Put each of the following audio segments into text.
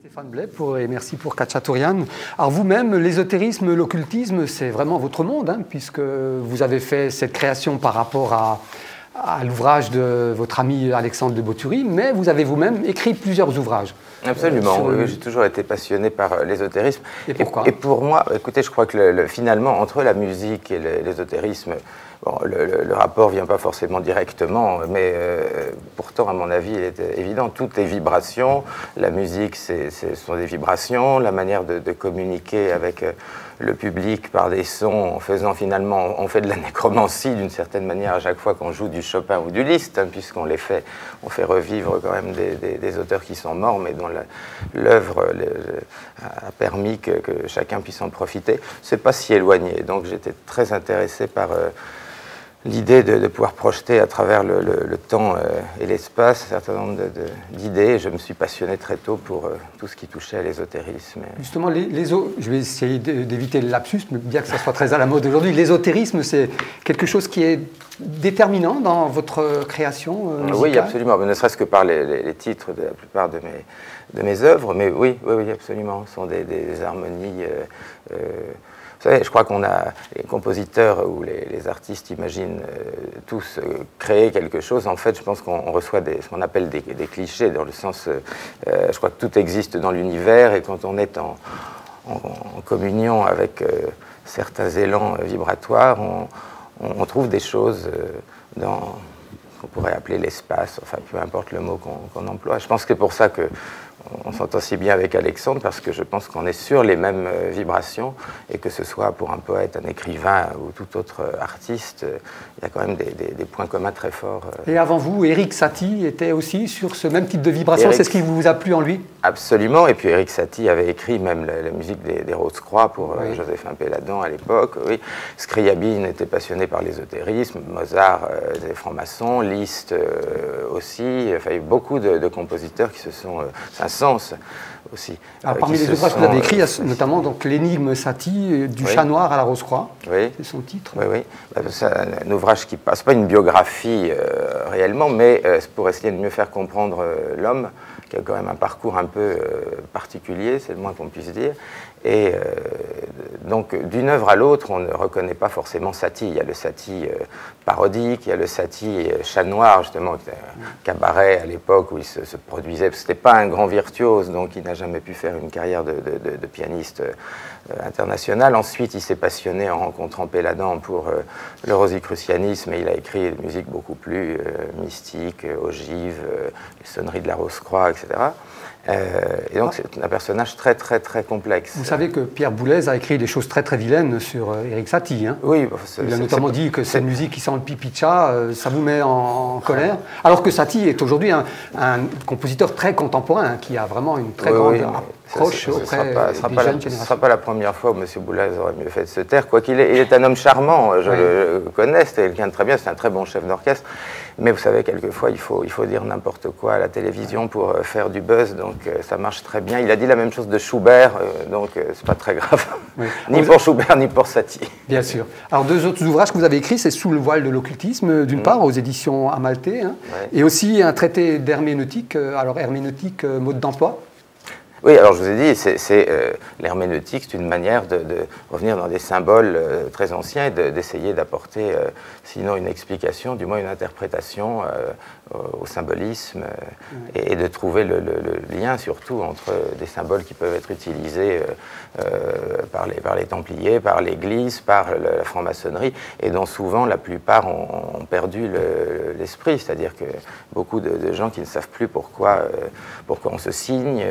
Stéphane Blais et merci pour Khachaturian. Alors vous-même, l'ésotérisme, l'occultisme, c'est vraiment votre monde, hein, puisque vous avez fait cette création par rapport à l'ouvrage de votre ami Alexandre de Boturi, mais vous avez vous-même écrit plusieurs ouvrages. Absolument, oui, j'ai toujours été passionné par l'ésotérisme. Et pourquoi ? Et pour moi, écoutez, je crois que finalement, entre la musique et l'ésotérisme, bon, le rapport ne vient pas forcément directement, mais pourtant, à mon avis, il est évident. Tout est vibration. La musique, ce sont des vibrations. La manière de communiquer avec le public par des sons, en faisant finalement, on fait de la nécromancie d'une certaine manière à chaque fois qu'on joue du Chopin ou du Liszt, hein, puisqu'on on fait revivre quand même des auteurs qui sont morts, mais dont l'œuvre a permis que chacun puisse en profiter. C'est pas si éloigné. Donc j'étais très intéressé par l'idée de pouvoir projeter à travers le temps et l'espace un certain nombre d'idées. Je me suis passionné très tôt pour tout ce qui touchait à l'ésotérisme. Justement, je vais essayer d'éviter le lapsus, mais bien que ça soit très à la mode aujourd'hui. L'ésotérisme, c'est quelque chose qui est déterminant dans votre création musicale ? Oui, absolument. Ne serait-ce que par les titres de la plupart de mes œuvres, mais oui, absolument. Ce sont des harmonies... Vous savez, je crois qu'on a les compositeurs ou les artistes imaginent tous créer quelque chose. En fait, je pense qu'on reçoit ce qu'on appelle des clichés, dans le sens, je crois que tout existe dans l'univers, et quand on est en communion avec certains élans vibratoires, on trouve des choses qu'on pourrait appeler l'espace, enfin peu importe le mot qu'on emploie. Je pense que c'est pour ça qu'on s'entend si bien avec Alexandre, parce que je pense qu'on est sur les mêmes vibrations, et que ce soit pour un poète, un écrivain ou tout autre artiste, il y a quand même des points communs très forts. Et avant vous, Erik Satie était aussi sur ce même type de vibration, c'est ce qui vous a plu en lui ? Absolument, et puis Erik Satie avait écrit même la musique des Rose-Croix pour Joséphin Péladan à l'époque. Oui. Scriabine était passionné par l'ésotérisme, Mozart des francs-maçons, Liszt aussi. Enfin, il y a eu beaucoup de compositeurs qui se sont... Saint-Saëns aussi. Alors, parmi les ouvrages que vous avez écrits, il y a notamment donc, l'énigme Satie, du chat noir à la Rose-Croix. Oui. C'est son titre. Oui. C'est un ouvrage qui passe, pas une biographie réellement, mais c'est pour essayer de mieux faire comprendre l'homme, qui a quand même un parcours un peu particulier, c'est le moins qu'on puisse dire. Et donc, d'une œuvre à l'autre, on ne reconnaît pas forcément Satie. Il y a le Satie parodique, il y a le Satie chat noir, justement, qui était un cabaret à l'époque où il se produisait. Ce n'était pas un grand virtuose, donc il n'a jamais pu faire une carrière de pianiste international. Ensuite, il s'est passionné en rencontrant Péladan pour le rosicrucianisme, et il a écrit des musiques beaucoup plus mystiques, ogives, les sonneries de la Rose-Croix, etc. Et donc, c'est un personnage très, très, très complexe. Vous savez que Pierre Boulez a écrit des choses très, très vilaine sur Erik Satie. Hein. Oui. Il a notamment dit que cette musique qui sent le pipi de chat, ça vous met en colère. Alors que Satie est aujourd'hui un compositeur très contemporain, hein, qui a vraiment une très grande approche auprès des jeunes générations. Ce ne sera pas la première fois où M. Boulez aurait mieux fait de se taire. Quoiqu'il est un homme charmant, je le connais, c'est quelqu'un de très bien, c'est un très bon chef d'orchestre. Mais vous savez, quelquefois, il faut dire n'importe quoi à la télévision pour faire du buzz, donc ça marche très bien. Il a dit la même chose de Schubert, donc c'est pas très grave, ni pour Schubert, ni pour Satie. Bien sûr. Alors, deux autres ouvrages que vous avez écrits, c'est Sous le voile de l'occultisme, d'une part, aux éditions Amalthée, hein, et aussi un traité d'herméneutique, alors herméneutique, mode d'emploi. Oui, alors je vous ai dit, l'herméneutique, c'est une manière de revenir dans des symboles très anciens et d'essayer d'apporter, sinon une explication, du moins une interprétation au symbolisme, et de trouver le lien surtout entre des symboles qui peuvent être utilisés par les Templiers, par l'Église, par la franc-maçonnerie, et dont souvent la plupart ont perdu l'esprit, c'est-à-dire que beaucoup de gens qui ne savent plus pourquoi on se signe,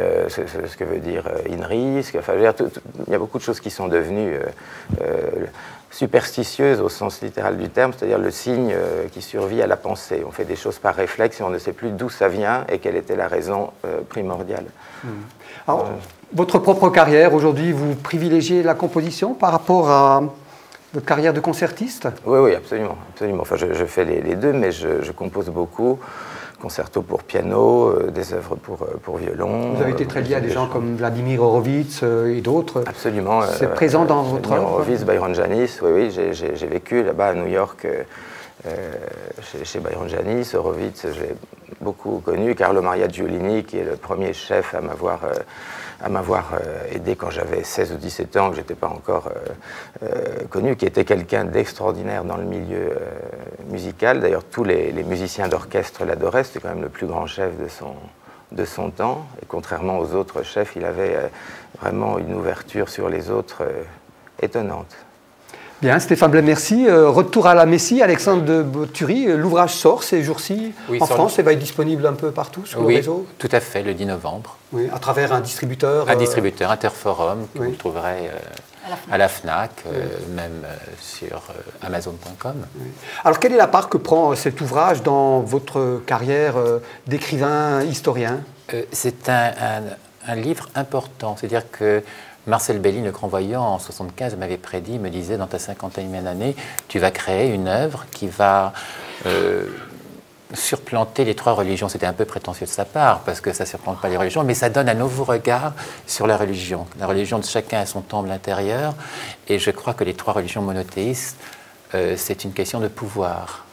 ce que veut dire INRIS, enfin, il y a beaucoup de choses qui sont devenues superstitieuses au sens littéral du terme, c'est-à-dire le signe qui survit à la pensée. On fait des choses par réflexe et on ne sait plus d'où ça vient et quelle était la raison primordiale. Alors, votre propre carrière, aujourd'hui, vous privilégiez la composition par rapport à votre carrière de concertiste ? Oui, absolument. Enfin, je fais les deux, mais je compose beaucoup. Concertos pour piano, des œuvres pour violon. Vous avez été très lié à des gens comme Vladimir Horowitz et d'autres. Absolument. C'est présent dans votre œuvre ? Horowitz, Byron Janis, oui, j'ai vécu là-bas à New York chez Bayron-Janis. Horowitz, je l'ai beaucoup connu. Carlo Maria Giulini, qui est le premier chef à m'avoir aidé quand j'avais 16 ou 17 ans, que je n'étais pas encore connu, qui était quelqu'un d'extraordinaire dans le milieu musical. D'ailleurs, tous les musiciens d'orchestre l'adoraient. C'était quand même le plus grand chef de son temps. Et contrairement aux autres chefs, il avait vraiment une ouverture sur les autres étonnante. Bien, Stéphane Blais, merci. Retour à la Messie, Alexandre de Bottury. L'ouvrage sort ces jours-ci en France et va être disponible un peu partout sur le réseau. Tout à fait, le 10 novembre. Oui, à travers un distributeur. Un distributeur, Interforum, que vous trouverez à la FNAC, même sur Amazon.com. Oui. Alors, quelle est la part que prend cet ouvrage dans votre carrière d'écrivain historien? C'est un livre important, c'est-à-dire que Marcel Belli, le grand voyant, en 1975, m'avait prédit, me disait, dans ta 51e année, tu vas créer une œuvre qui va surplanter les trois religions. C'était un peu prétentieux de sa part, parce que ça ne surplante pas les religions, mais ça donne un nouveau regard sur la religion. La religion de chacun a son temple intérieur, et je crois que les trois religions monothéistes, c'est une question de pouvoir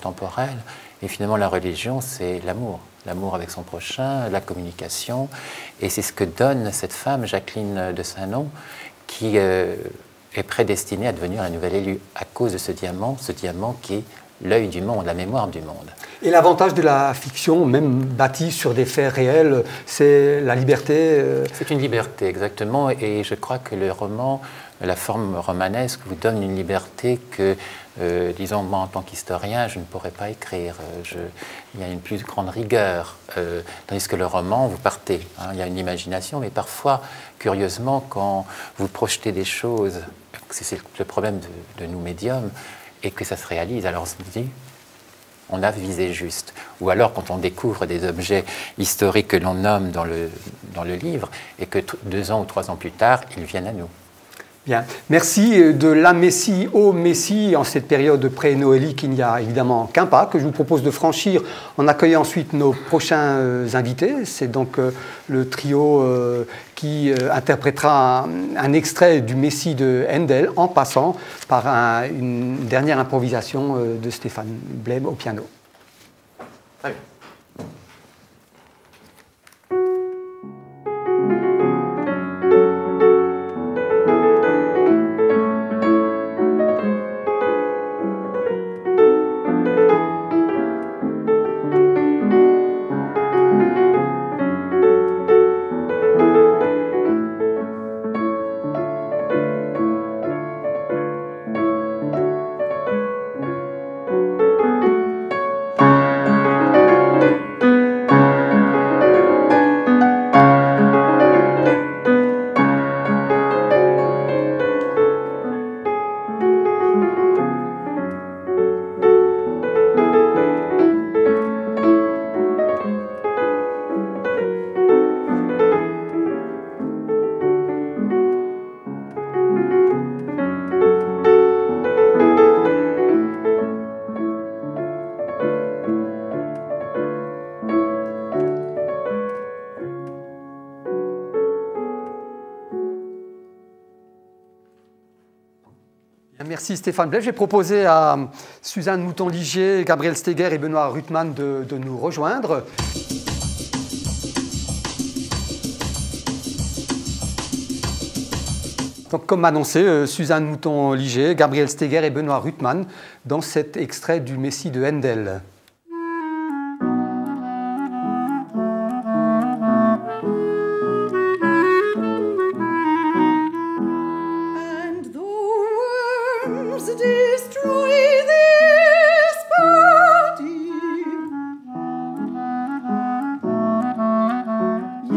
temporel. Et finalement, la religion, c'est l'amour. L'amour avec son prochain, la communication. Et c'est ce que donne cette femme, Jacqueline de Saint-Nom, qui est prédestinée à devenir un nouvel élu à cause de ce diamant qui est l'œil du monde, la mémoire du monde. Et l'avantage de la fiction, même bâtie sur des faits réels, c'est la liberté. C'est une liberté, exactement. Et je crois que le roman, la forme romanesque, vous donne une liberté que, disons, moi, en tant qu'historien, je ne pourrais pas écrire. Il y a une plus grande rigueur. Tandis que le roman, vous partez. Il y a une imagination, mais parfois, curieusement, quand vous projetez des choses, c'est le problème de nous médiums, et que ça se réalise, alors on se dit, on a visé juste. Ou alors quand on découvre des objets historiques que l'on nomme dans le livre, et que 2 ans ou 3 ans plus tard, ils viennent à nous. Bien. Merci de la Messie au Messie en cette période pré-noélique. Il n'y a évidemment qu'un pas que je vous propose de franchir en accueillant ensuite nos prochains invités. C'est donc le trio qui interprétera un extrait du Messie de Handel en passant par une dernière improvisation de Stéphane Blais au piano. Très bien. Merci Stéphane Blais. J'ai proposé à Suzanne Mouton-Ligier, Gabriel Steger et Benoît Ruttmann de nous rejoindre. Donc, comme annoncé, Suzanne Mouton-Ligier, Gabriel Steger et Benoît Ruttmann dans cet extrait du Messie de Handel.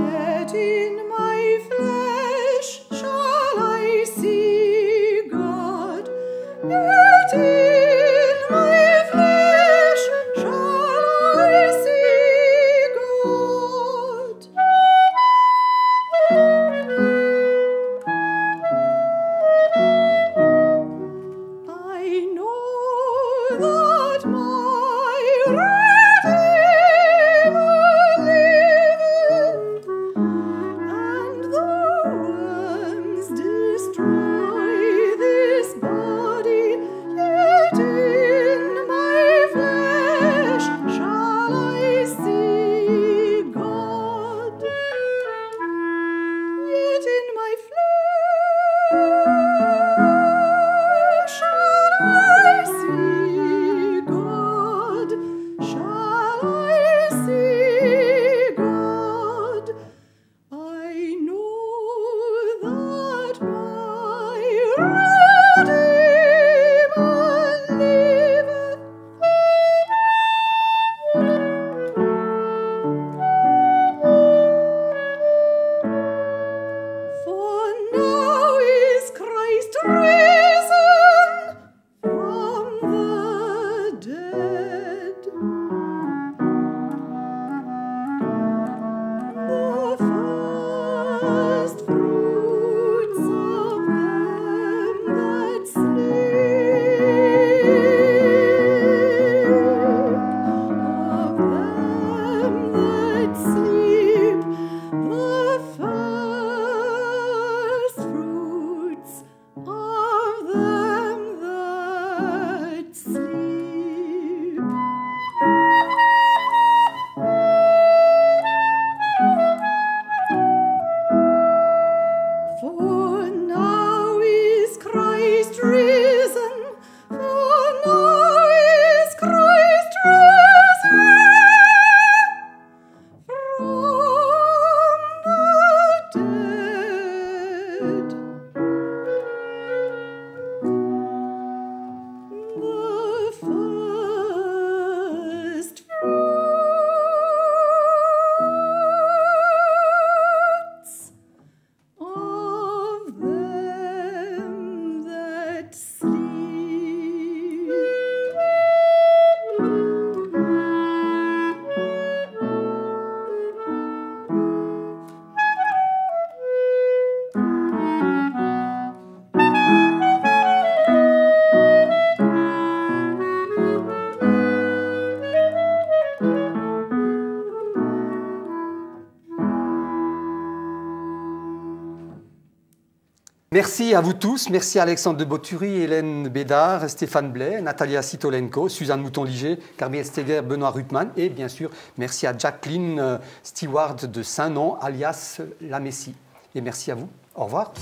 Yet in my flesh Merci à vous tous. Merci à Alexandre de Boturi, Hélène Bédard, Stéphane Blais, Natalia Sitolenko, Suzanne Mouton-Liger, Gabriel Steger, Benoît Ruttmann. Et bien sûr, merci à Jacqueline Stewart de Saint-Nom, alias La Messie. Et merci à vous. Au revoir.